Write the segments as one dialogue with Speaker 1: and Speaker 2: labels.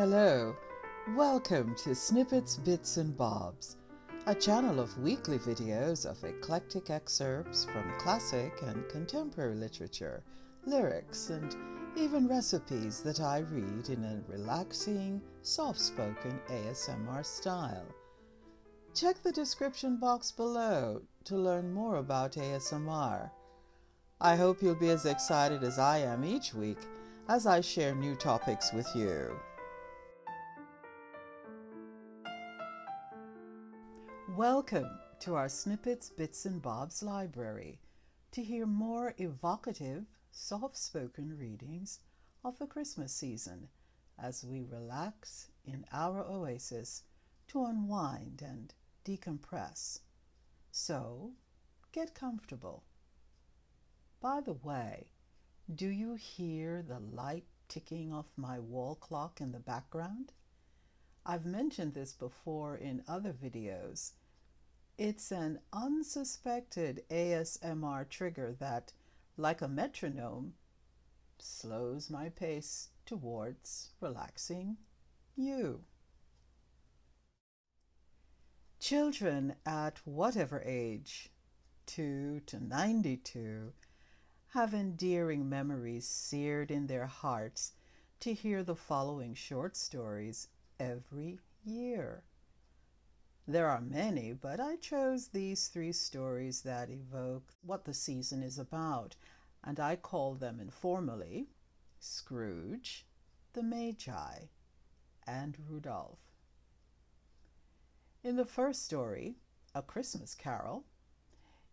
Speaker 1: Hello, welcome to Snippets, Bits and Bobs, a channel of weekly videos of eclectic excerpts from classic and contemporary literature, lyrics, and even recipes that I read in a relaxing, soft-spoken A.S.M.R style. Check the description box below to learn more about A.S.M.R. I hope you'll be as excited as I am each week as I share new topics with you. Welcome to our Snippets, Bits and Bobs library to hear more evocative, soft-spoken readings of the Christmas season as we relax in our oasis to unwind and decompress. So, get comfortable. By the way, do you hear the light ticking of my wall clock in the background? I've mentioned this before in other videos. It's an unsuspected A.S.M.R trigger that, like a metronome, slows my pace towards relaxing you. Children at whatever age, 2 to 92, have endearing memories seared in their hearts to hear the following short stories every year. There are many, but I chose these 3 stories that evoke what the season is about, and I call them informally Scrooge, the Magi, and Rudolph. In the first story, A Christmas Carol,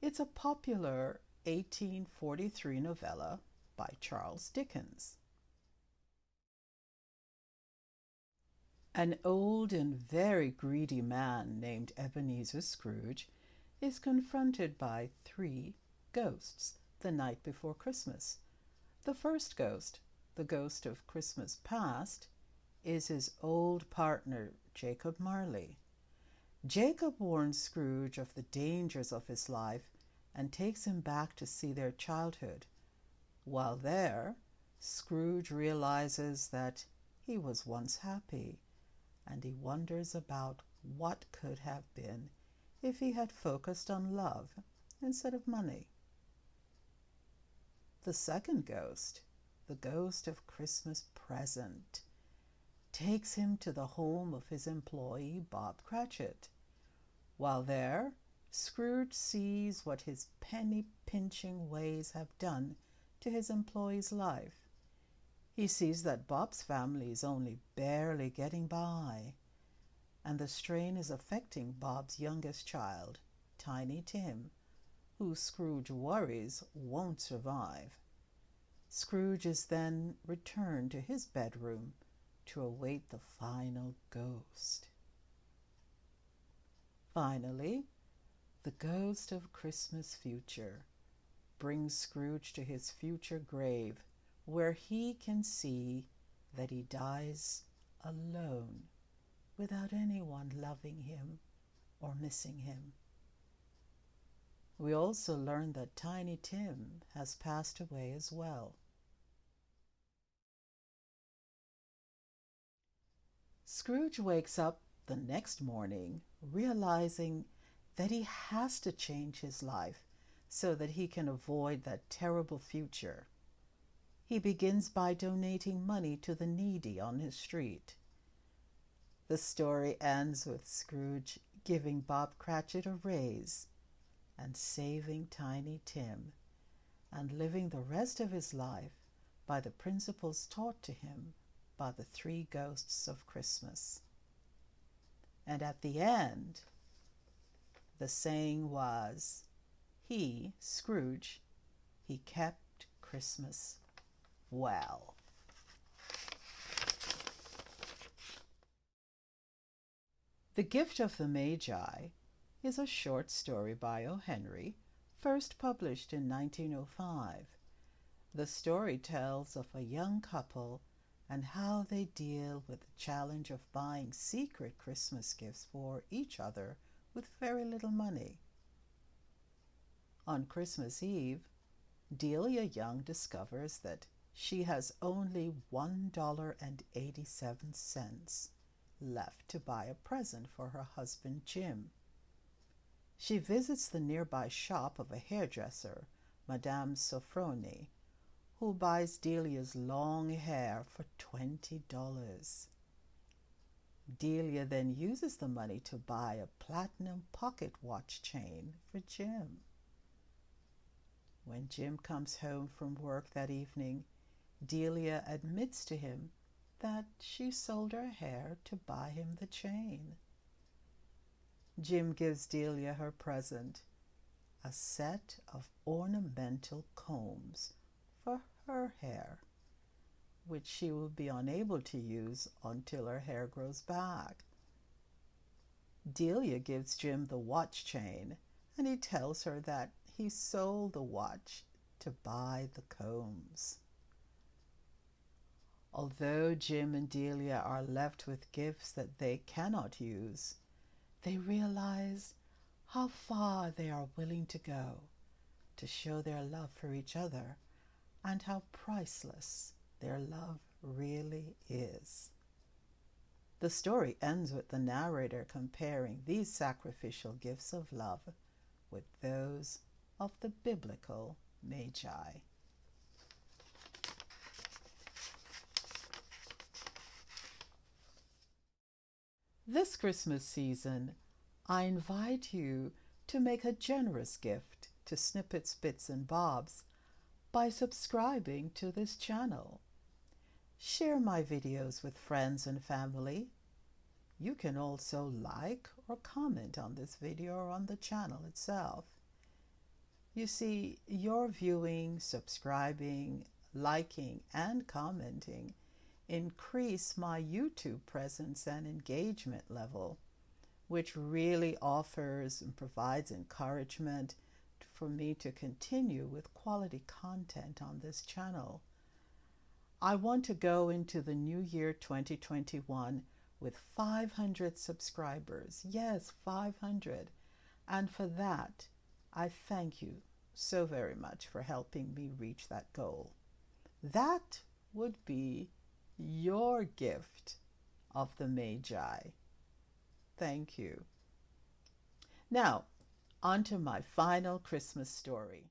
Speaker 1: it's a popular 1843 novella by Charles Dickens. An old and very greedy man named Ebenezer Scrooge is confronted by 3 ghosts the night before Christmas. The first ghost, the ghost of Christmas past, is his old partner, Jacob Marley. Jacob warns Scrooge of the dangers of his life and takes him back to see their childhood. While there, Scrooge realizes that he was once happy, and he wonders about what could have been if he had focused on love instead of money. The second ghost, the ghost of Christmas present, takes him to the home of his employee, Bob Cratchit. While there, Scrooge sees what his penny-pinching ways have done to his employee's life. He sees that Bob's family is only barely getting by, and the strain is affecting Bob's youngest child, Tiny Tim, who Scrooge worries won't survive. Scrooge is then returned to his bedroom to await the final ghost. Finally, the ghost of Christmas future brings Scrooge to his future grave, where he can see that he dies alone without anyone loving him or missing him. We also learn that Tiny Tim has passed away as well. Scrooge wakes up the next morning realizing that he has to change his life so that he can avoid that terrible future. He begins by donating money to the needy on his street. The story ends with Scrooge giving Bob Cratchit a raise and saving Tiny Tim, and living the rest of his life by the principles taught to him by the 3 ghosts of Christmas. And at the end, the saying was, he, Scrooge, he kept Christmas well. The Gift of the Magi is a short story by O.Henry, first published in 1905. The story tells of a young couple and how they deal with the challenge of buying secret Christmas gifts for each other with very little money. On Christmas Eve, Delia Young discovers that she has only $1.87 left to buy a present for her husband Jim. She visits the nearby shop of a hairdresser, Madame Sofroni, who buys Delia's long hair for $20. Delia then uses the money to buy a platinum pocket watch chain for Jim. When Jim comes home from work that evening, Delia admits to him that she sold her hair to buy him the chain. Jim gives Delia her present, a set of ornamental combs for her hair, which she will be unable to use until her hair grows back. Delia gives Jim the watch chain, and he tells her that he sold the watch to buy the combs. Although Jim and Delia are left with gifts that they cannot use, they realize how far they are willing to go to show their love for each other and how priceless their love really is. The story ends with the narrator comparing these sacrificial gifts of love with those of the biblical Magi. This Christmas season, I invite you to make a generous gift to Snippets, Bits, and Bobs by subscribing to this channel. Share my videos with friends and family. You can also like or comment on this video or on the channel itself. You see, your viewing, subscribing, liking, and commenting increase my YouTube presence and engagement level, which really offers and provides encouragement for me to continue with quality content on this channel. I want to go into the new year 2021 with 500 subscribers. Yes, 500. And for that, I thank you so very much for helping me reach that goal. That would be your gift of the Magi. Thank you. Now, on to my final Christmas story.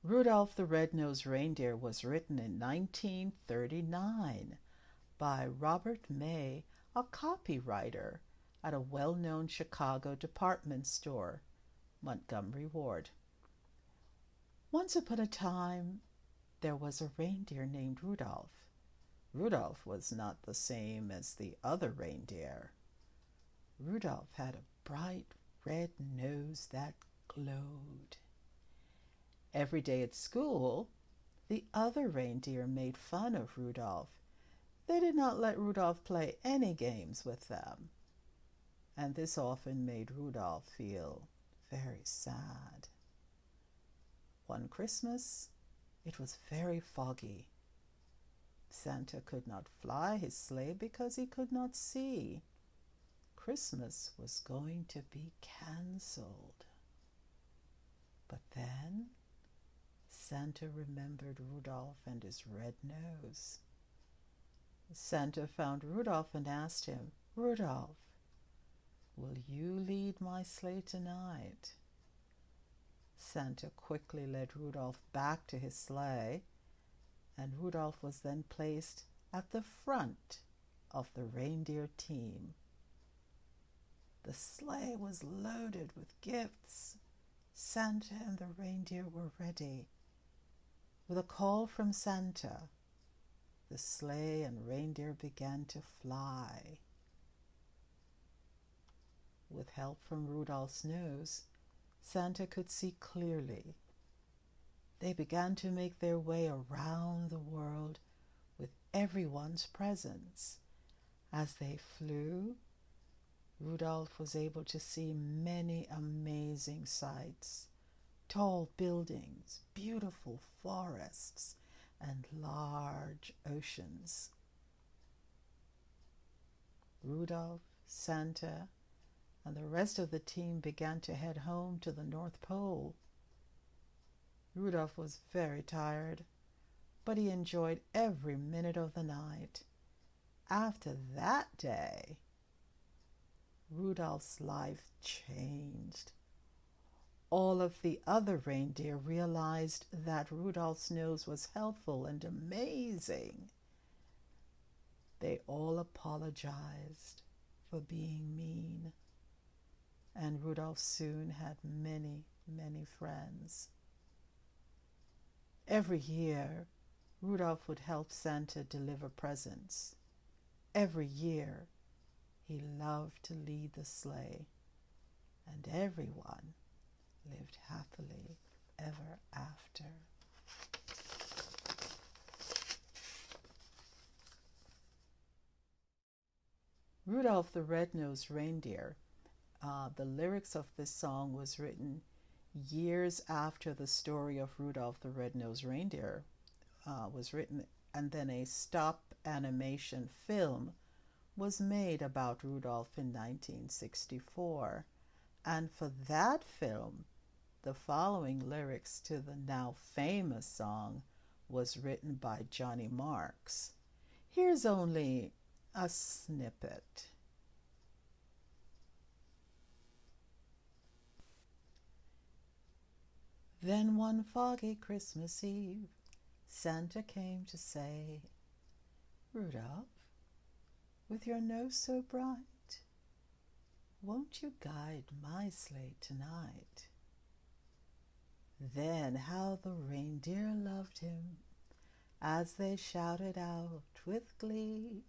Speaker 1: Rudolph the Red-Nosed Reindeer was written in 1939 by Robert May, a copywriter at a well-known Chicago department store, Montgomery Ward. Once upon a time, there was a reindeer named Rudolph. Rudolph was not the same as the other reindeer. Rudolph had a bright red nose that glowed. Every day at school, the other reindeer made fun of Rudolph. They did not let Rudolph play any games with them, and this often made Rudolph feel very sad. One Christmas, it was very foggy. Santa could not fly his sleigh because he could not see. Christmas was going to be canceled. But then Santa remembered Rudolph and his red nose. Santa found Rudolph and asked him, "Rudolph, will you lead my sleigh tonight?" Santa quickly led Rudolph back to his sleigh, and Rudolph was then placed at the front of the reindeer team. The sleigh was loaded with gifts. Santa and the reindeer were ready. With a call from Santa, the sleigh and reindeer began to fly. With help from Rudolph's nose, Santa could see clearly. They began to make their way around the world with everyone's presents. As they flew, Rudolph was able to see many amazing sights: tall buildings, beautiful forests, and large oceans. Rudolph, Santa, and the rest of the team began to head home to the North Pole. Rudolph was very tired, but he enjoyed every minute of the night. After that day, Rudolph's life changed. All of the other reindeer realized that Rudolph's nose was helpful and amazing. They all apologized for being mean, and Rudolph soon had many, many friends. Every year, Rudolph would help Santa deliver presents. Every year, he loved to lead the sleigh, and everyone lived happily ever after. Rudolph the Red-Nosed Reindeer. The lyrics of this song was written years after the story of Rudolph the Red-Nosed Reindeer was written, and then a stop animation film was made about Rudolph in 1964. And for that film, the following lyrics to the now famous song was written by Johnny Marks. Here's only a snippet. Then one foggy Christmas Eve, Santa came to say, Rudolph, with your nose so bright, won't you guide my sleigh tonight? Then how the reindeer loved him as they shouted out with glee,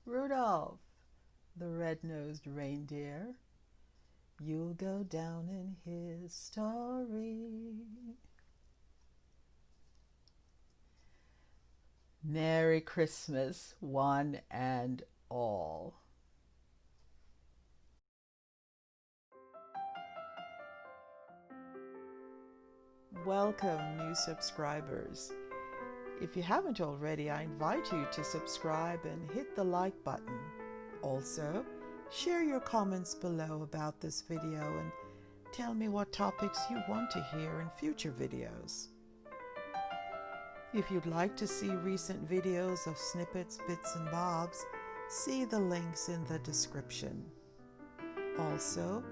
Speaker 1: Rudolph, the red-nosed reindeer, you'll go down in history. Merry Christmas, one and all. Welcome, new subscribers. If you haven't already, I invite you to subscribe and hit the like button. Also, share your comments below about this video and tell me what topics you want to hear in future videos. If you'd like to see recent videos of Snippets, Bits and Bobs, see the links in the description. Also,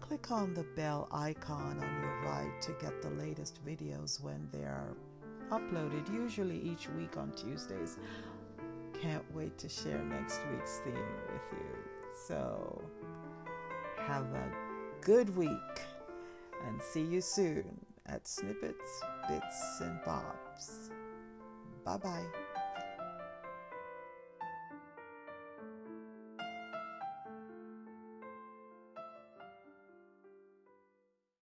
Speaker 1: click on the bell icon on your right to get the latest videos when they are uploaded, usually each week on Tuesdays. Can't wait to share next week's theme with you. So, have a good week and see you soon at Snippets, Bits and Bobs. Bye-bye.